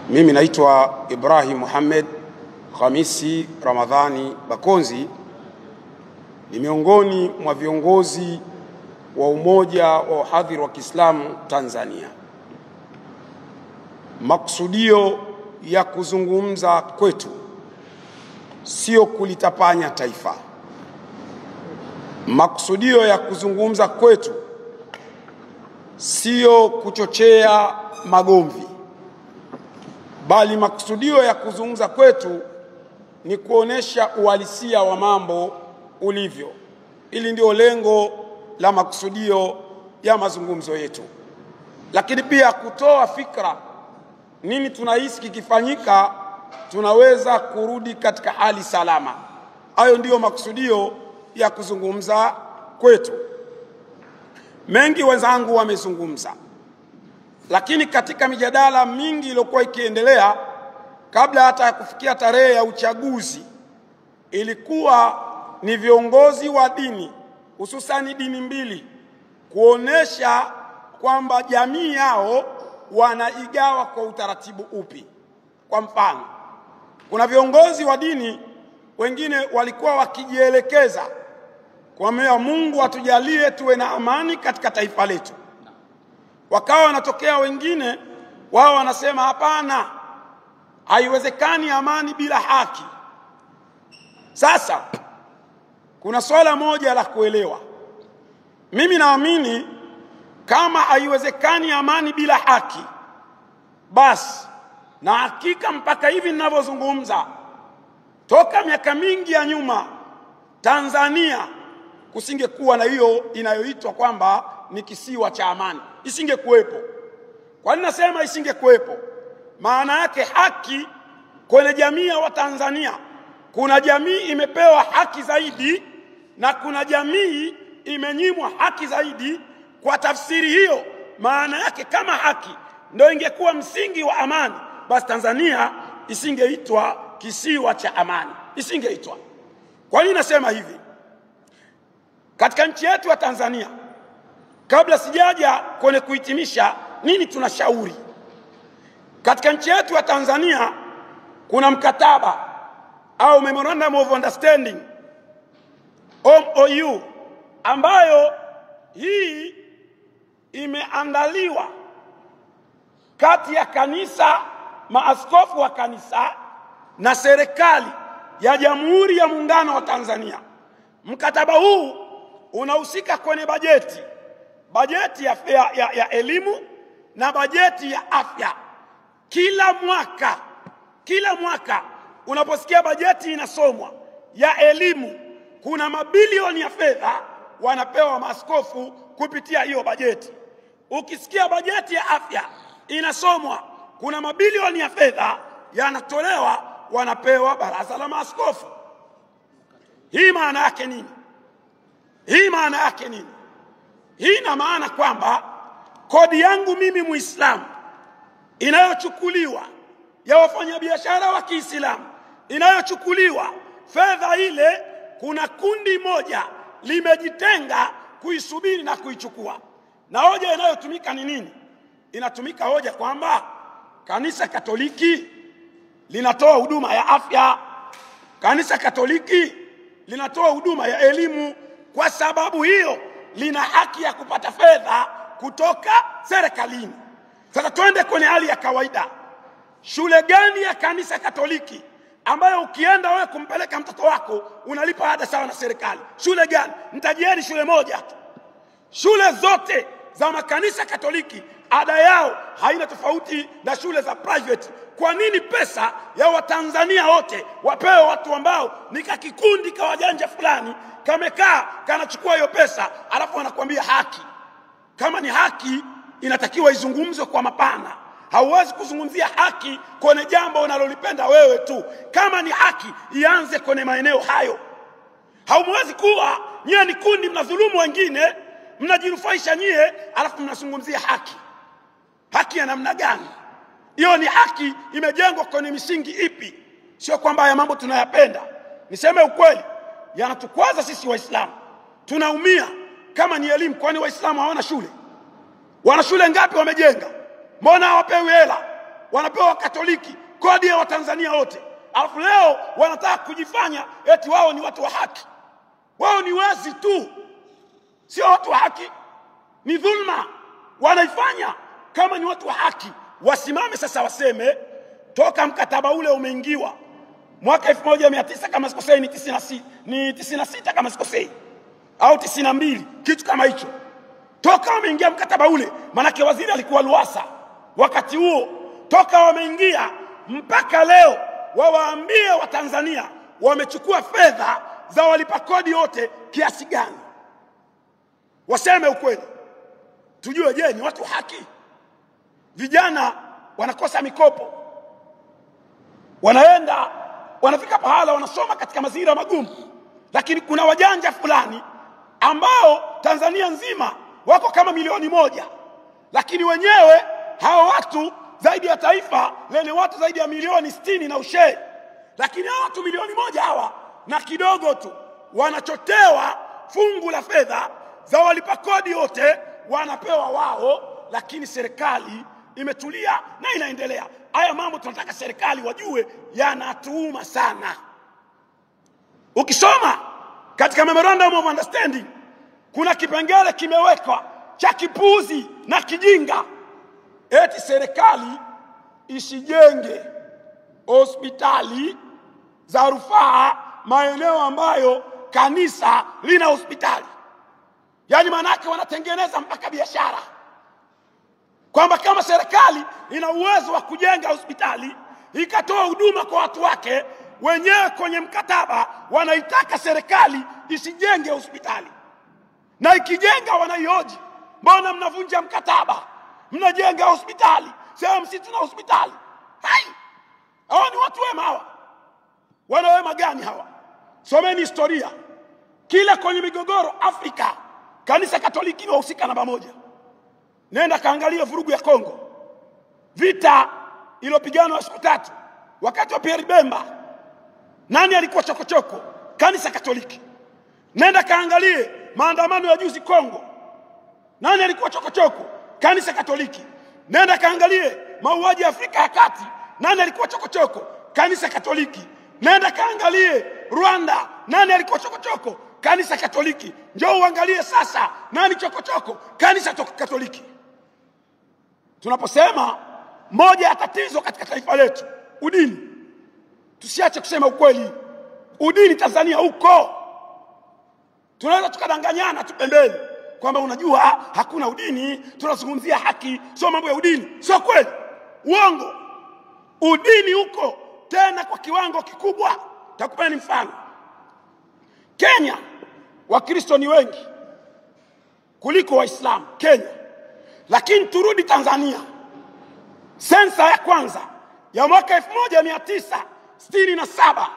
Mimi naitwa Ibrahim Muhammad Khamisi Ramadhani Bakonzi, ni miongoni mwa viongozi wa Umoja wa Wahadhiri wa Kiislamu Tanzania. Maksudio ya kuzungumza kwetu sio kulitapanya taifa. Maksudio ya kuzungumza kwetu sio kuchochea magomvi, bali maksudio ya kuzungumza kwetu ni kuonesha uhalisia wa mambo ulivyo. Ili ndio lengo la maksudio ya mazungumzo yetu, lakini pia kutoa fikra nini tunahisi kikifanyika tunaweza kurudi katika hali salama. Hayo ndio maksudio ya kuzungumza kwetu. Mengi wenzangu wamezungumza, lakini katika mijadala mingi iliyokuwa ikiendelea kabla hata ya kufikia tarehe ya uchaguzi, ilikuwa ni viongozi wa dini, hususani dini mbili, kuonesha kwamba jamii yao wanaigawa kwa utaratibu upi. Kwa mfano, kuna viongozi wa dini wengine walikuwa wakijielekeza kwa Mungu atujalie tuwe na amani katika taifa letu. Wakawa wanatokea wengine wao wanasema hapana, haiwezekani amani bila haki. Sasa kuna swala moja la kuelewa. Mimi naamini kama haiwezekani amani bila haki, basi na hakika mpaka hivi ninavyozungumza, toka miaka mingi ya nyuma Tanzania kusingekuwa na hiyo inayoitwa kwamba ni kisiwa cha amani. Isingekuwepo. Kwa nini nasema isingekuwepo? Maana yake haki kwenye jamii ya Watanzania, kuna jamii imepewa haki zaidi na kuna jamii imenyimwa haki zaidi. Kwa tafsiri hiyo, maana yake kama haki ndio ingekuwa msingi wa amani, basi Tanzania isingeitwa kisiwa cha amani, isingeitwa. Kwa nini nasema hivi? Katika nchi yetu ya Tanzania, kabla sijaja kwenye kuhitimisha nini tunashauri, katika nchi yetu ya Tanzania kuna mkataba au Memorandum of Understanding, MOU, ambayo hii imeandaliwa kati ya kanisa, maaskofu wa kanisa na serikali ya Jamhuri ya Muungano wa Tanzania. Mkataba huu unahusika kwenye bajeti ya elimu na bajeti ya afya. Kila mwaka unaposikia bajeti inasomwa ya elimu, kuna mabilioni ya fedha wanapewa maaskofu kupitia hiyo bajeti. Ukisikia bajeti ya afya inasomwa, kuna mabilioni ya fedha yanatolewa wanapewa baraza la maaskofu. Hii maana yake nini? Hii ina maana kwamba kodi yangu mimi Muislamu inayochukuliwa ya wafanyabiashara wa Kiislamu inayochukuliwa, fedha ile kuna kundi moja limejitenga kuisubiri na kuichukua. Na hoja inayotumika ni nini? Inatumika hoja kwamba kanisa Katoliki linatoa huduma ya afya, kanisa Katoliki linatoa huduma ya elimu, kwa sababu hiyo lina haki ya kupata fedha kutoka serikalini. Sasa twende kwenye hali ya kawaida. Shule gani ya kanisa Katoliki ambayo ukienda wewe kumpeleka mtoto wako unalipa ada sawa na serikali? Shule gani? Nitajieni shule moja tu. Shule zote za makanisa Katoliki ada yao haina tofauti na shule za private. Kwa nini pesa ya Watanzania wote wapewe watu ambao ni kikundi kwa wajanja fulani kamekaa kanachukua hiyo pesa, alafu wanakuambia haki? Kama ni haki inatakiwa izungumzwe kwa mapana. Hauwezi kuzungumzia haki kwenye jambo unalolipenda wewe tu. Kama ni haki ianze kwenye maeneo hayo. Haumwezi kuwa nyie ni kundi mnadhulumu wengine, mnajinufaisha nyie, alafu mnazungumzia haki. Haki ya namna gani? Hiyo ni haki imejengwa kwenye misingi ipi? Sio kwamba haya mambo tunayapenda. Niseme ukweli, yanatukwaza sisi Waislamu. Tunaumia. Kama ni elimu, kwani Waislamu hawana shule? Wana shule ngapi wamejenga? Mbona hawapewi hela? wanapewa Katoliki, kodi ya Watanzania wote. Alafu leo wanataka kujifanya eti wao ni watu wa haki. Wao ni wezi tu, sio watu wa haki. Ni dhulma wanaifanya. Kama ni watu wa haki, wasimame sasa waseme toka mkataba ule umeingiwa mwaka 1900 kama sikosei, ni 96 kama sikosei, au 92, kitu kama hicho. Toka wameingia mkataba ule, manake waziri alikuwa Lowassa wakati huo, toka wameingia mpaka leo wawaambie Watanzania wamechukua fedha za walipa kodi wote kiasi gani. Waseme ukweli, tujue je ni watu haki. Vijana wanakosa mikopo, wanafika pahala wanasoma katika mazingira magumu, lakini kuna wajanja fulani ambao Tanzania nzima wako kama milioni 1, lakini wenyewe hao watu zaidi ya taifa lenye watu zaidi ya milioni 60 na ushe, lakini hao watu milioni 1 hawa na kidogo tu wanachotewa fungu la fedha za walipa kodi wote wanapewa wao, lakini serikali imetulia na inaendelea. Haya mambo tunataka serikali wajue yanatuuma sana. Ukisoma katika memorandum of understanding kuna kipengele kimewekwa cha kipuzi na kijinga, eti serikali isijenge hospitali za rufaa maeneo ambayo kanisa lina hospitali. Yani manake wanatengeneza mpaka biashara kwamba kama serikali ina uwezo wa kujenga hospitali ikatoa huduma kwa watu wake, wenyewe kwenye mkataba wanaitaka serikali isijenge hospitali, na ikijenga wanaihoji, mbona mnavunja mkataba, mnajenga hospitali sehemu si tuna hospitali? Hawa ni watu wema hawa? Wana wema gani hawa? Someni historia. Kila kwenye migogoro Afrika kanisa Katoliki wahusika namba 1. Nenda kaangalia vurugu ya Kongo, vita iliyopiganwa siku 3 wakati wa Pierre Bemba. Nani alikuwa chokochoko? Kanisa Katoliki. Nenda kaangalie maandamano ya juzi Kongo, nani alikuwa chokochoko? Kanisa Katoliki. Nenda kaangalie mauaji ya Afrika ya Kati, nani alikuwa chokochoko? Kanisa Katoliki. Nenda kaangalie Rwanda, nani alikuwa chokochoko? Kanisa Katoliki. Njoo uangalie sasa nani chokochoko? Kanisa Katoliki. Tunaposema moja ya tatizo katika taifa letu udini, tusiache kusema ukweli. Udini Tanzania huko, tunaweza tukadanganyana tu pembeni kwamba unajua hakuna udini, tunazungumzia haki, sio mambo ya udini. Sio kweli, uongo. Udini huko tena kwa kiwango kikubwa. Takupeni mfano. Kenya Wakristo ni wengi kuliko Waislamu Kenya, lakini turudi Tanzania. Sensa ya kwanza ya mwaka 1967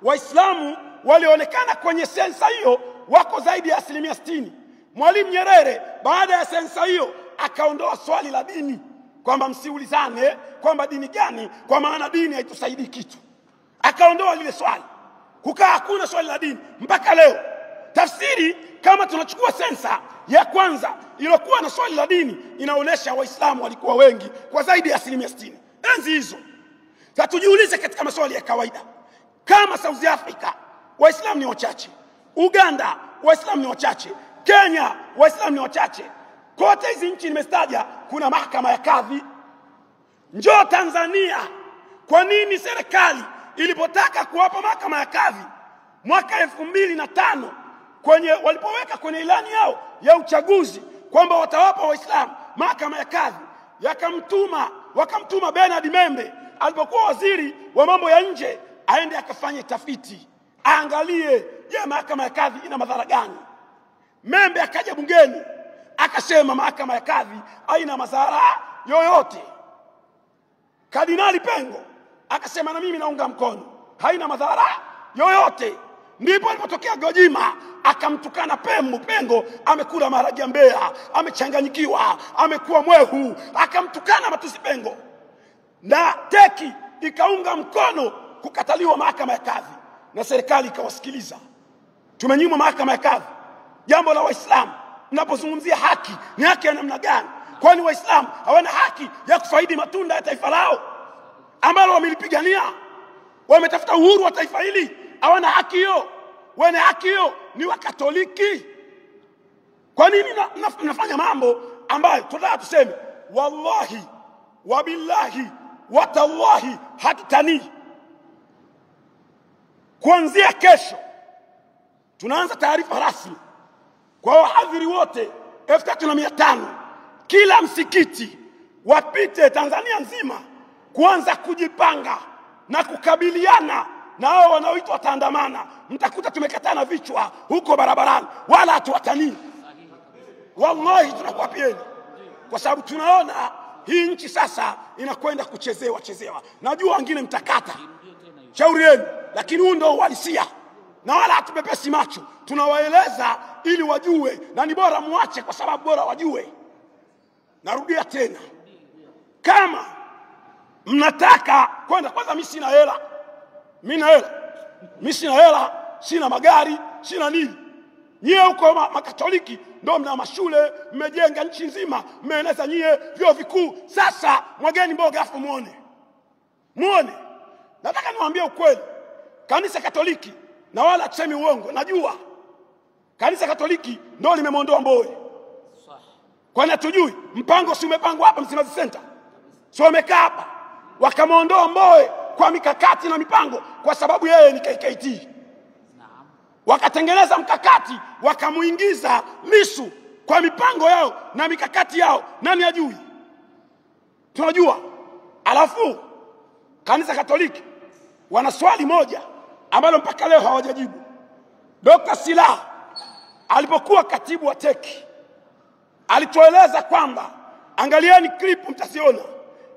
Waislamu walionekana kwenye sensa hiyo wako zaidi ya 60%. Mwalimu Nyerere baada ya sensa hiyo akaondoa swali la dini, kwamba msiulizane kwamba dini gani, kwa maana dini haitusaidii kitu. Akaondoa lile swali, kukaa hakuna swali la dini mpaka leo. Tafsiri kama tunachukua sensa ya kwanza iliyokuwa na swali la dini, inaonesha Waislamu walikuwa wengi kwa zaidi ya 60% enzi hizo. Sasa tujiulize katika maswali ya kawaida, kama South Africa Waislamu ni wachache, Uganda Waislamu ni wachache, Kenya Waislamu ni wachache, kote hizi nchi nimestaja kuna mahakama ya kadhi. Njoo Tanzania, kwa nini serikali ilipotaka kuwapa mahakama ya kadhi mwaka 2005 walipoweka kwenye ilani yao ya uchaguzi kwamba watawapa Waislamu mahakama ya kadhi, wakamtuma Bernard Membe alipokuwa waziri wa mambo ya nje aende akafanye tafiti, aangalie je mahakama ya kadhi ina madhara gani. Membe akaja bungeni akasema mahakama ya kadhi haina madhara yoyote. Kardinali Pengo akasema na mimi naunga mkono, haina madhara yoyote. Ndipo alipotokea Gojima akamtukana Pengo, amekula maharage ya Mbeya, amechanganyikiwa, amekuwa mwehu, akamtukana matusi Pengo. Na teki ikaunga mkono kukataliwa mahakama ya kadhi, na serikali ikawasikiliza. Tumenyimwa mahakama ya kadhi. Jambo la Waislamu, mnapozungumzia haki, ni haki ya namna gani? Kwani Waislamu hawana haki ya kufaidi matunda ya taifa lao? ambalo wamelipigania, wametafuta uhuru wa taifa hili, hawana haki hiyo. Wenye haki hiyo ni Wakatoliki. Kwa nini mnafanya mambo ambayo tunataka tuseme wallahi wabillahi watallahi hatutani? Kuanzia kesho tunaanza taarifa rasmi kwa wahadhiri wote 3500 kila msikiti wapite Tanzania nzima kuanza kujipanga na kukabiliana na hao wanaoitwa wataandamana. Mtakuta tumekatana vichwa huko barabarani, wala hatuwatanii. Wallahi tunakuapieni, kwa sababu tunaona hii nchi sasa inakwenda kuchezewa. Najua wengine mtakata shauri yenu, lakini huu ndio uhalisia, na wala hatupepesi macho. Tunawaeleza ili wajue, na ni bora muache kwa sababu bora wajue. Narudia tena, kama mnataka kwenda, kwanza mimi sina hela. Mimi sina hela, sina magari, sina nini. Nyie huko Makatoliki ndio mna mashule, mmejenga nchi nzima, mmeeneza nyie vyuo vikuu. Sasa mwageni mboga afu muone. Nataka niwaambie ukweli, kanisa Katoliki, na wala tusemi uongo, najua kanisa Katoliki ndio limemondoa Mbowe. Kwani hatujui mpango si umepangwa hapa Msimbazi Center? Sio wamekaa hapa wakamondoa Mbowe kwa mikakati na mipango, kwa sababu yeye ni KKT. Wakatengeneza mkakati wakamuingiza Lissu kwa mipango yao na mikakati yao. Nani ajui? Tunajua. Alafu kanisa Katoliki wana swali moja ambalo mpaka leo hawajajibu. Dr. Slaa alipokuwa katibu wa teki alitueleza kwamba, angalieni clip mtasiona,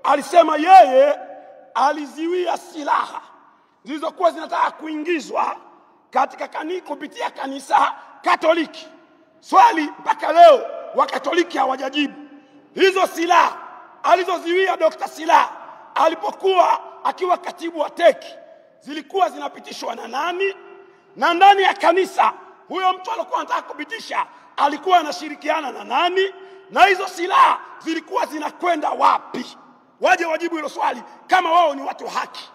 alisema yeye aliziwia silaha zilizokuwa zinataka kuingizwa katika kupitia kanisa Katoliki. Swali mpaka leo Wakatoliki hawajajibu. Hizo silaha alizoziwia Dr. Slaa alipokuwa akiwa katibu wa teki zilikuwa zinapitishwa na nani? Na ndani ya kanisa huyo mtu alikuwa anataka kupitisha alikuwa anashirikiana na nani? Na hizo silaha zilikuwa zinakwenda wapi? Waje wajibu hilo swali kama wao ni watu haki.